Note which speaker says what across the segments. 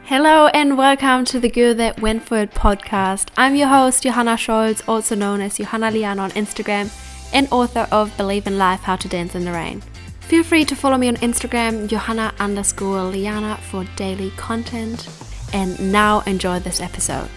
Speaker 1: Hello and welcome to the Girl That Went For It podcast. I'm your host, Johanna Scholz, also known as Johanna Liana on Instagram, and author of Believe in Life, How to Dance in the Rain. Feel free to follow me on Instagram, Johanna_Liana, for daily content. And now enjoy this episode.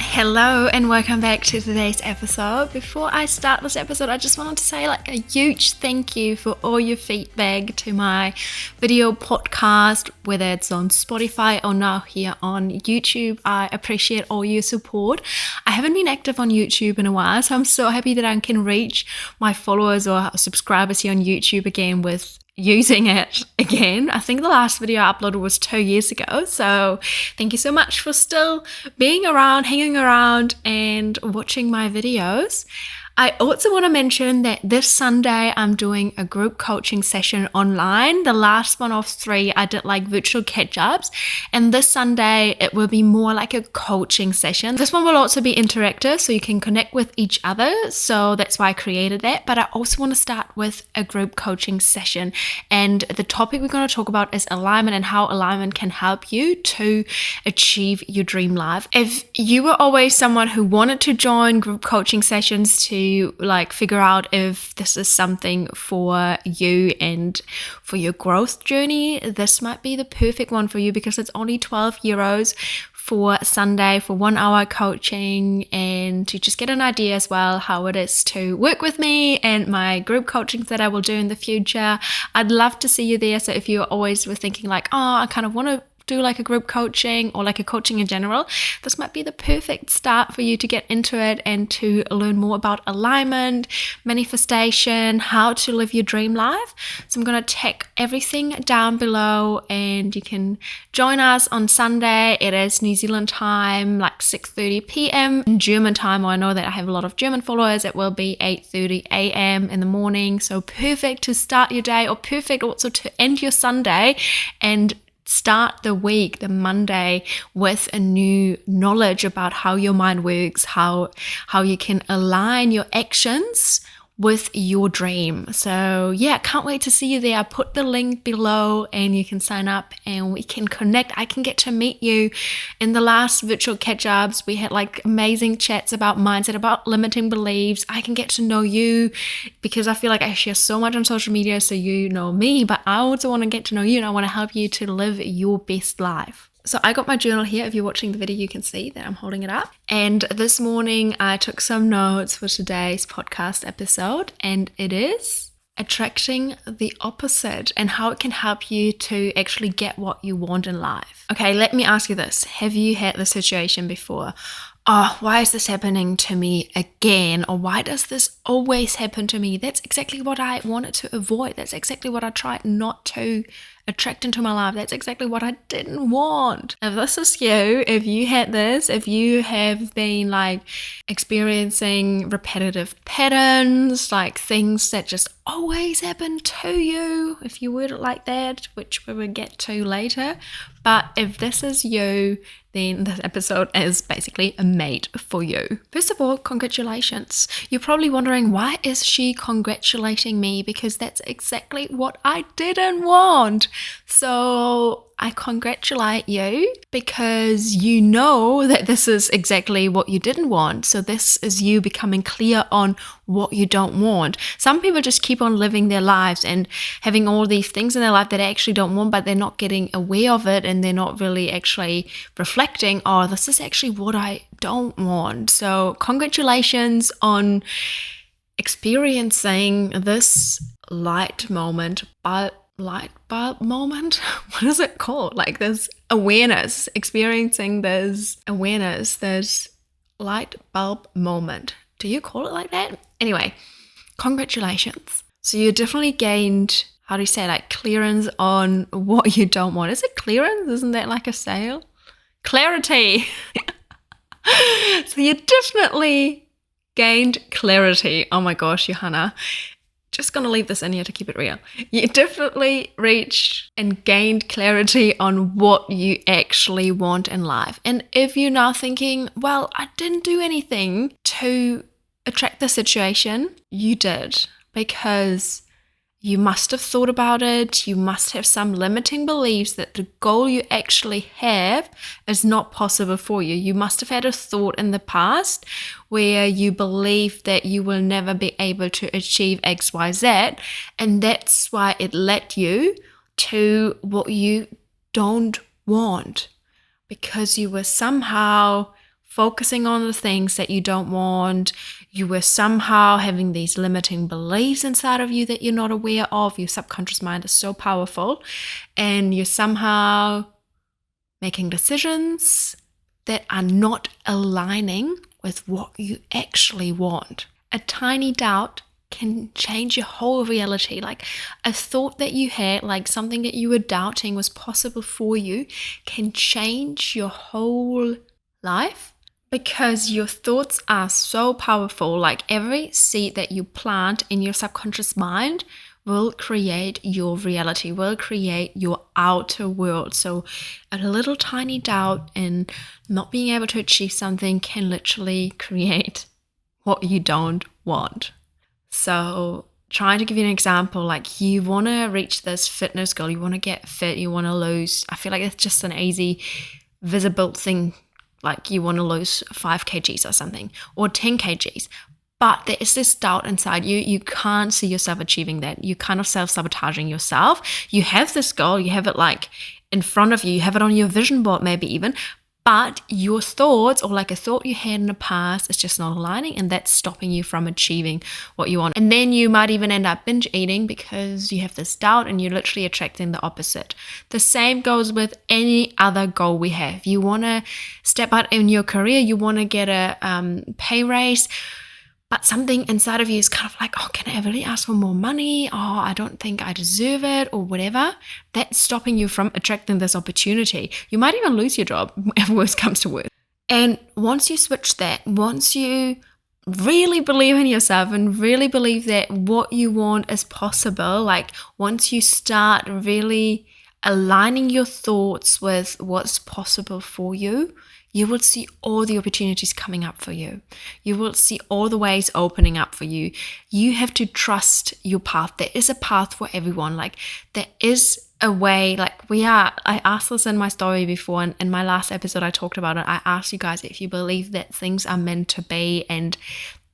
Speaker 1: Hello and welcome back to today's episode. Before I start this episode, I just wanted to say a huge thank you for all your feedback to my video podcast, whether it's on Spotify or now here on YouTube. I appreciate all your support. I haven't been active on YouTube in a while, so I'm so happy that I can reach my followers or subscribers here on YouTube again with using it again. I think the last video I uploaded was 2 years ago, so thank you so much for still being around, hanging around and watching my videos. I also want to mention that this Sunday I'm doing a group coaching session online. The last one of 3 I did virtual catch-ups, and this Sunday it will be more like a coaching session. This one will also be interactive, so you can connect with each other, so that's why I created that. But I also want to start with a group coaching session, and the topic we're going to talk about is alignment and how alignment can help you to achieve your dream life. If you were always someone who wanted to join group coaching sessions to figure out if this is something for you and for your growth journey, this might be the perfect one for you, because it's only €12 for Sunday for 1 hour coaching, and to just get an idea as well how it is to work with me and my group coachings that I will do in the future. I'd love to see you there. So if you always were thinking I kind of want to do a group coaching or a coaching in general, this might be the perfect start for you to get into it and to learn more about alignment, manifestation, how to live your dream life. So I'm going to tag everything down below, and you can join us on Sunday. It is New Zealand time, 6:30 p.m. in German time. I know that I have a lot of German followers. It will be 8:30 a.m. in the morning. So perfect to start your day, or perfect also to end your Sunday and start the week, the Monday, with a new knowledge about how your mind works, how you can align your actions with your dream. So yeah, can't wait to see you there. I put the link below and you can sign up and we can connect. I can get to meet you. In the last virtual catch-ups, we had amazing chats about mindset, about limiting beliefs. I can get to know you because I feel I share so much on social media, so you know me, but I also want to get to know you, and I want to help you to live your best life. So I got my journal here. If you're watching the video, you can see that I'm holding it up. And this morning I took some notes for today's podcast episode, and it is attracting the opposite and how it can help you to actually get what you want in life. Okay, let me ask you this. Have you had this situation before? Oh, why is this happening to me again? Or why does this always happen to me? That's exactly what I wanted to avoid. That's exactly what I tried not to attract into my life. That's exactly what I didn't want. If this is you, if you had this, if you have been experiencing repetitive patterns, things that just always happen to you, if you word it like that, which we will get to later. But if this is you, then this episode is basically made for you. First of all, congratulations. You're probably wondering, why is she congratulating me? Because that's exactly what I didn't want. So I congratulate you because you know that this is exactly what you didn't want. So this is you becoming clear on what you don't want. Some people just keep on living their lives and having all these things in their life that they actually don't want, but they're not getting aware of it, and they're not really actually reflecting, oh, this is actually what I don't want. So congratulations on experiencing this light bulb moment. What is it called? This awareness, experiencing this awareness, this light bulb moment. Do you call it like that? Anyway, congratulations. So you definitely gained, how do you say, clearance on what you don't want. Is it clearance? Isn't that a sale? Clarity. So you definitely gained clarity. Oh my gosh, Johanna. Just going to leave this in here to keep it real. You definitely reached and gained clarity on what you actually want in life. And if you're now thinking, well, I didn't do anything to attract the situation, you did, because You must have thought about it. You must have some limiting beliefs that the goal you actually have is not possible for you. You must have had a thought in the past where you believe that you will never be able to achieve X, Y, Z. And that's why it led you to what you don't want, because you were somehow focusing on the things that you don't want. You were somehow having these limiting beliefs inside of you that you're not aware of. Your subconscious mind is so powerful, and you're somehow making decisions that are not aligning with what you actually want. A tiny doubt can change your whole reality. Like a thought that you had, like something that you were doubting was possible for you, can change your whole life, because your thoughts are so powerful. Like every seed that you plant in your subconscious mind will create your reality, will create your outer world. So a little tiny doubt and not being able to achieve something can literally create what you don't want. So trying to give you an example, like you want to reach this fitness goal, you want to get fit, you want to lose, I feel like it's just an easy, visible thing. Like you want to lose 5 kgs or something, or 10 kgs. But there is this doubt inside you. You can't see yourself achieving that. You're kind of self-sabotaging yourself. You have this goal, you have it like in front of you, you have it on your vision board maybe even, but your thoughts, or like a thought you had in the past, is just not aligning, and that's stopping you from achieving what you want. And then you might even end up binge eating because you have this doubt and you're literally attracting the opposite. The same goes with any other goal we have. You want to step out in your career, you want to get a pay raise, but something inside of you is kind of like, oh, can I really ask for more money? Oh, I don't think I deserve it, or whatever. That's stopping you from attracting this opportunity. You might even lose your job if worse comes to worse. And once you switch that, once you really believe in yourself and really believe that what you want is possible, like once you start really aligning your thoughts with what's possible for you, you will see all the opportunities coming up for you. You will see all the ways opening up for you. You have to trust your path. There is a path for everyone. Like there is a way, like I asked this in my story before, and in my last episode I talked about it. I asked you guys if you believe that things are meant to be and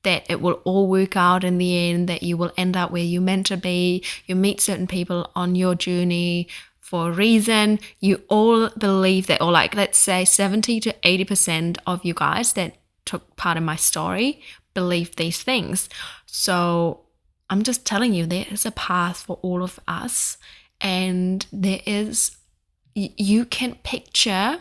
Speaker 1: that it will all work out in the end, that you will end up where you're meant to be. You meet certain people on your journey for a reason. You all believe that, or like let's say 70 to 80% of you guys that took part in my story believe these things. So I'm just telling you, there is a path for all of us, and you can picture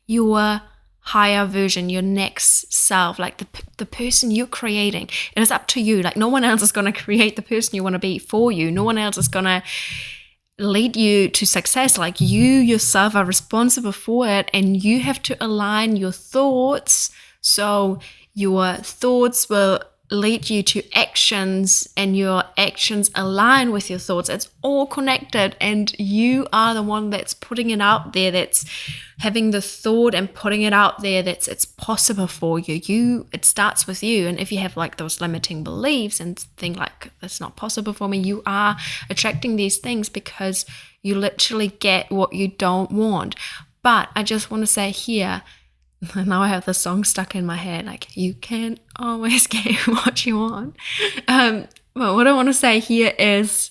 Speaker 1: your higher version, your next self, like the person you're creating. It is up to you. Like no one else is going to create the person you want to be for you. No one else is going to lead you to success. Like you yourself are responsible for it, and you have to align your thoughts so your thoughts will lead you to actions, and your actions align with your thoughts. It's all connected, and you are the one that's putting it out there, that's having the thought and putting it out there that it's possible for you. It starts with you. And if you have like those limiting beliefs and think like that's not possible for me, you are attracting these things because you literally get what you don't want. But I just want to say here, now I have the song stuck in my head, like you can always get what you want. But what I want to say here is,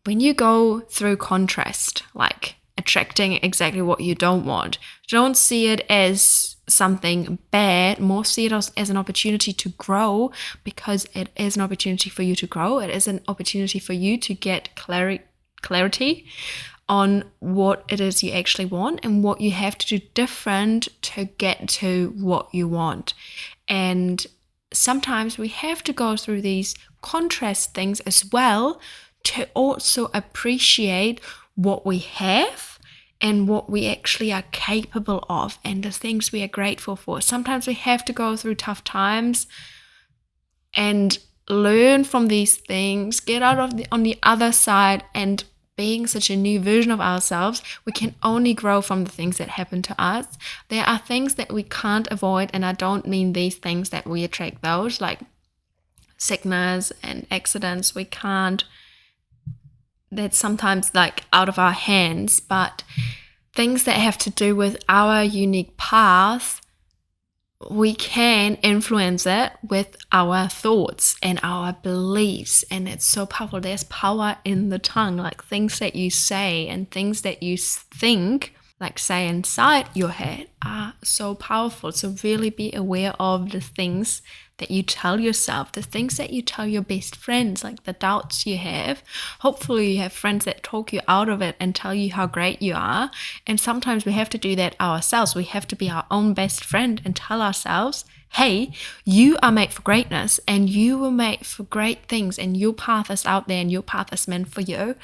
Speaker 1: when you go through contrast, like attracting exactly what you don't want, don't see it as something bad, more see it as an opportunity to grow, because it is an opportunity for you to grow. It is an opportunity for you to get clarity on what it is you actually want and what you have to do different to get to what you want. And sometimes we have to go through these contrast things as well to also appreciate what we have and what we actually are capable of and the things we are grateful for. Sometimes we have to go through tough times and learn from these things, get out of on the other side, and being such a new version of ourselves, we can only grow from the things that happen to us. There are things that we can't avoid, and I don't mean these things that we attract those, like sickness and accidents. We can't that's sometimes like out of our hands, but things that have to do with our unique path, we can influence it with our thoughts and our beliefs. And it's so powerful. There's power in the tongue, like things that you say and things that you think, like say inside your head, are so powerful. So really be aware of the things that you tell yourself, the things that you tell your best friends, like the doubts you have. Hopefully you have friends that talk you out of it and tell you how great you are. And sometimes we have to do that ourselves. We have to be our own best friend and tell ourselves, hey, you are made for greatness and you were made for great things, and your path is out there and your path is meant for you.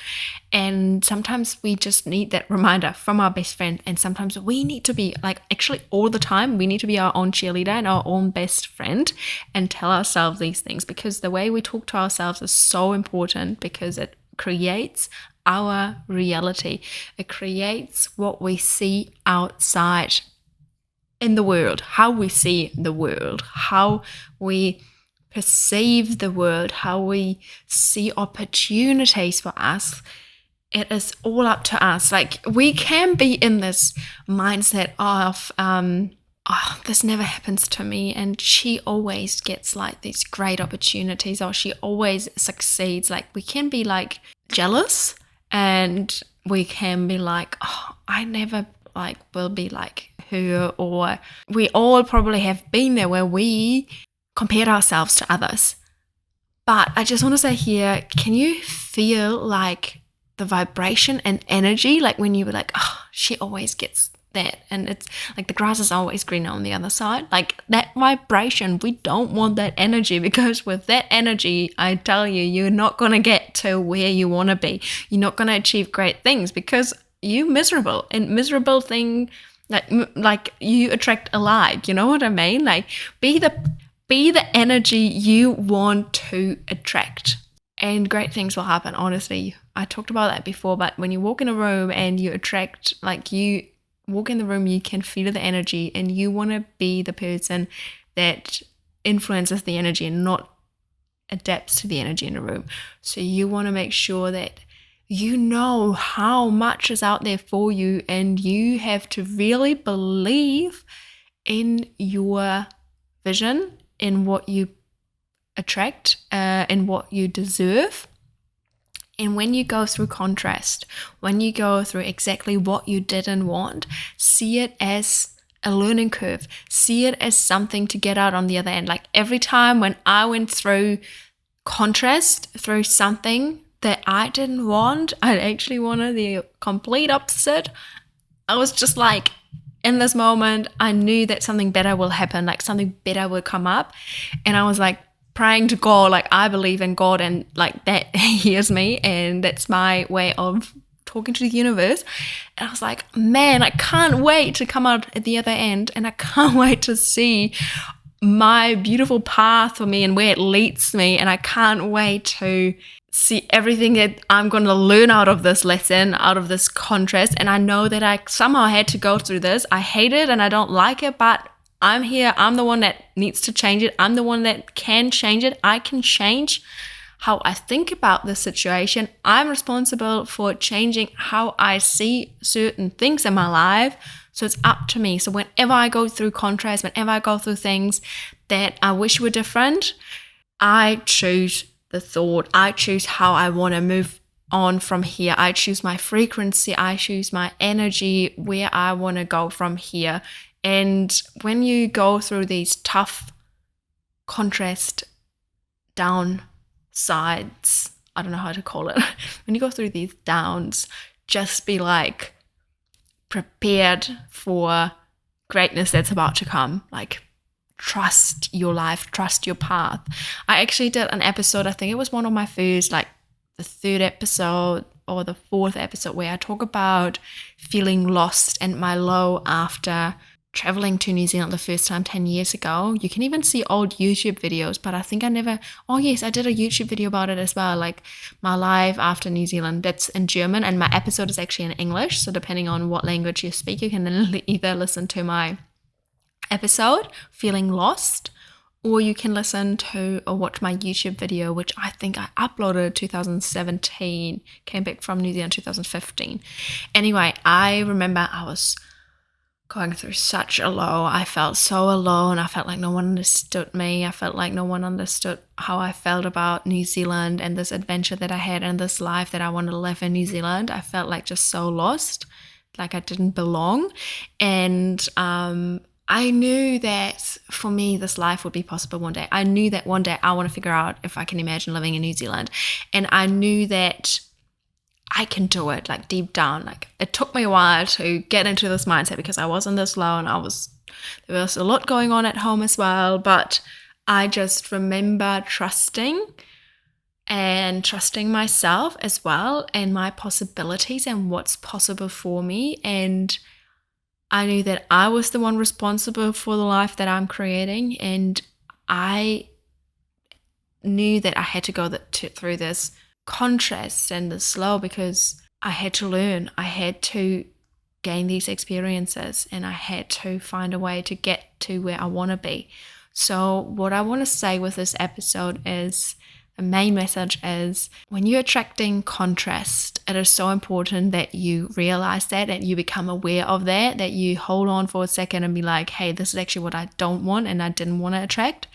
Speaker 1: And sometimes we just need that reminder from our best friend. And sometimes we need to be, like, actually all the time, we need to be our own cheerleader and our own best friend and tell ourselves these things, because the way we talk to ourselves is so important, because it creates our reality. It creates what we see outside in the world, how we see the world, how we perceive the world, how we see opportunities for us. It is all up to us. Like, we can be in this mindset of, this never happens to me, and she always gets like these great opportunities, or she always succeeds. Like, we can be like jealous, and we can be like, oh, I never like will be like her. Or we all probably have been there where we compared ourselves to others. But I just want to say here, can you feel like the vibration and energy, like when you were like, oh, she always gets that, and it's like the grass is always greener on the other side, like that vibration? We don't want that energy, because with that energy, I tell you, you're not going to get to where you want to be. You're not going to achieve great things, because you're miserable, and miserable thing, like you attract alike, you know what I mean? Like, be the energy you want to attract, and great things will happen. Honestly, I talked about that before, but when you walk in a room and you attract, like, you walk in the room, you can feel the energy, and you want to be the person that influences the energy and not adapts to the energy in the room. So you want to make sure that you know how much is out there for you, and you have to really believe in your vision, in what you attract, in what you deserve. And when you go through contrast, when you go through exactly what you didn't want, see it as a learning curve. See it as something to get out on the other end. Like, every time when I went through contrast, through something that I didn't want, I actually wanted the complete opposite. I was just like, in this moment, I knew that something better will happen, like something better will come up. And I was like, praying to God, like, I believe in God, and like that hears me, and that's my way of talking to the universe. And I was like, man, I can't wait to come out at the other end, and I can't wait to see my beautiful path for me and where it leads me, and I can't wait to see everything that I'm going to learn out of this lesson, out of this contrast. And I know that I somehow had to go through this. I hate it and I don't like it, but I'm here. I'm the one that needs to change it. I'm the one that can change it. I can change how I think about the situation. I'm responsible for changing how I see certain things in my life. So it's up to me. So whenever I go through contrast, whenever I go through things that I wish were different, I choose the thought. I choose how I want to move on from here. I choose my frequency. I choose my energy, where I want to go from here. And when you go through these tough contrast downsides, I don't know how to call it. When you go through these downs, just be like prepared for greatness that's about to come. Like, trust your life, trust your path. I actually did an episode, I think it was one of my first, like the third episode or the fourth episode, where I talk about feeling lost and my low after traveling to New Zealand the first time 10 years ago. You can even see old YouTube videos, but I think I did a YouTube video about it as well, like my life after New Zealand. That's in German, and my episode is actually in English, so depending on what language you speak, you can either listen to my episode, Feeling Lost, or you can listen to or watch my YouTube video, which I think I uploaded 2017, came back from New Zealand 2015. Anyway, I remember I was going through such a low. I felt so alone. I felt like no one understood me. I felt like no one understood how I felt about New Zealand and this adventure that I had and this life that I wanted to live in New Zealand. I felt like just so lost, like I didn't belong. And I knew that for me, this life would be possible one day. I knew that one day I want to figure out if I can imagine living in New Zealand. And I knew that I can do it, like deep down. Like it took me a while to get into this mindset because I wasn't this low and there was a lot going on at home as well. But I just remember trusting myself as well and my possibilities and what's possible for me. And I knew that I was the one responsible for the life that I'm creating. And I knew that I had to go through this contrast and the slow because I had to learn. I had to gain these experiences and I had to find a way to get to where I want to be. So what I want to say with this episode is, the main message is, when you're attracting contrast, it is so important that you realize that you become aware of that you hold on for a second and be like, hey, this is actually what I don't want and I didn't want to attract.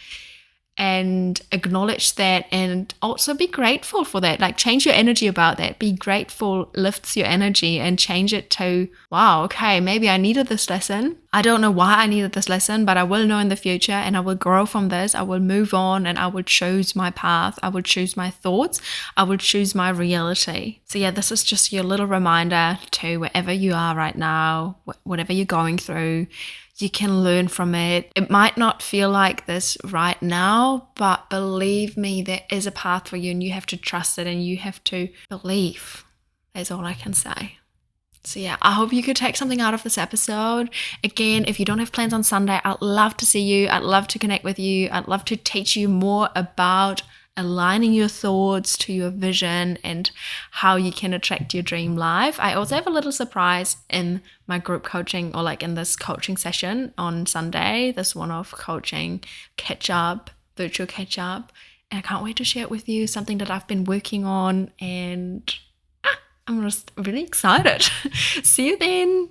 Speaker 1: And acknowledge that and also be grateful for that. Like change your energy about that. Be grateful lifts your energy and change it to, wow, okay, maybe I needed this lesson. I don't know why I needed this lesson, but I will know in the future and I will grow from this. I will move on and I will choose my path. I will choose my thoughts. I will choose my reality. So yeah, this is just your little reminder to wherever you are right now, whatever you're going through, you can learn from it. It might not feel like this right now, but believe me, there is a path for you and you have to trust it and you have to believe. That's all I can say. So yeah, I hope you could take something out of this episode. Again, if you don't have plans on Sunday, I'd love to see you. I'd love to connect with you. I'd love to teach you more about aligning your thoughts to your vision and how you can attract your dream life. I also have a little surprise in my group coaching, or like in this coaching session on Sunday, this one-off coaching virtual catch up. And I can't wait to share it with you, something that I've been working on, and I'm just really excited. See you then.